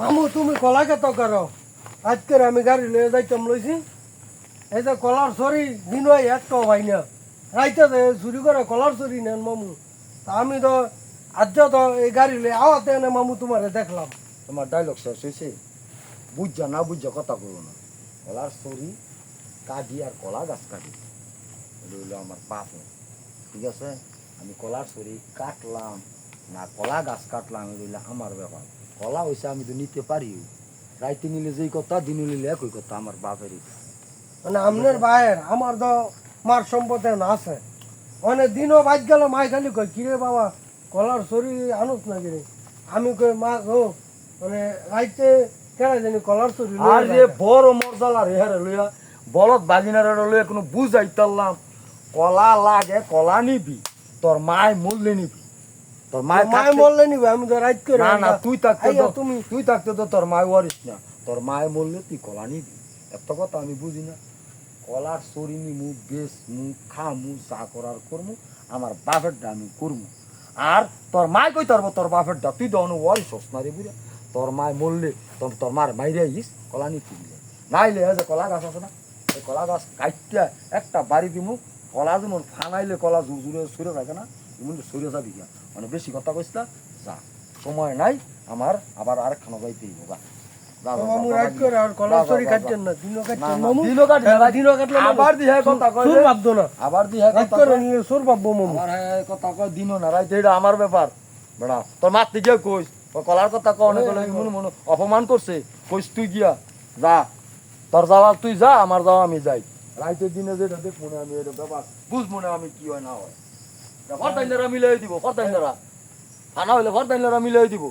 মামু তুমি কলা কত করো আজকে আমি গাড়ি লয়ে যাইতাম লইছি এই যে কলার সরি দিন হয় একটাও ভাই না রাইতে চুরি করে কলার সরি নেন মামু তা আমি তো আজ তো এই গাড়ি লয়ে আওয়াতে এনে মামু তোমারে দেখলাম। তোমার ডায়লগ শেষ হয়েছে, বুঝছা না বুঝছা কথা বলো না। কলার সরি কাটি আর কলা গাছ কাটি হইলো আমার পাপ, ঠিক আছে? আমি কলার সরি কাটলাম না কলা গাছ কাটলাম হইলে আমার ব্যাপার। কলা হয়েছে আমি তো নিতে পারি, রাইতে নিলে যেই কথা দিন নিলে একই কথা, আমার বাপেরই। মানে আপনার ভাইয়ের আমার তো মার সম্পদ না আছে অনেক দিনও বাদ গেল মাই খালি কই কিরে বাবা কলার সরি আনুস না কিরে আমি কই মা গো মানে রাইতে কেন জানি কলার সরি আর যে বড় মরজালা রে হারে লইয়া বলদ বাজিনারে লইয়া কোনো বুঝাইতারলাম, কলা লাগে কলা নিবি, তোর মায় মূল্যে নিবি। তোর মায় মায় বললে নিবে আমি তো রাইত করে না না তুই থাকতে তো তুমি তুই থাকতে তো তোর মায় ওয়ারিস না, তোর মায় বললে তুই কলা নিবি। এত কথা আমি বুঝি না। কলার সরি নিমু বেশ মু খামু যা করার করমু, আমার বাপেরটা আমি করমু। আর তোর মায় কই তারবো তোর বাপেরটা, তুই তো অনু ওয়ারিস হস না রে বুড়া। তোর মায় মরলে তোর মার মাইরে আইস কলা নিতে দিলে নাইলে যে কলা গাছ আছে না, এই কলা গাছ কাইটা একটা বাড়ি দিমু, কলা যেমন ফানাইলে কলা জুড়ে সরে থাকে না, এমন সরে যাবি গা। মানে বেশি কথা কইস না, যা সময় নাই আমার, আবার আরেকখানা যাইতে হইব গা। মামু রাইত করে আর কলার সরি কাটছেন না দিনও কাটছেন মামু দিনও কাটবে না, দিনও কাটলে আবার দিহে কথা কয় সুর ভাবতো না আবার দিহে রাইত কথা করে কয় নিয়ে সুর ভাববো মামু আমার কথা কয় দিনও না রাইতে, এটা আমার ব্যাপার বেড়া। তোর মাত গিয়া কইস কলার কথা কয় অনেক মনে মনে অপমান করছে, কইস তুই গিয়া যা, তোর যাওয়া তুই যা, আমার যাওয়া আমি যাই। রাইতের দিনে যেটা দেখ মনে আমি এটা ব্যাপার বুঝ মনে আমি কি হয় না হয়, ফরদাইনারা মিলাই দিব, ফরদাইনারা ফানা হইলে ফরদাইনারা মিলাই দিব।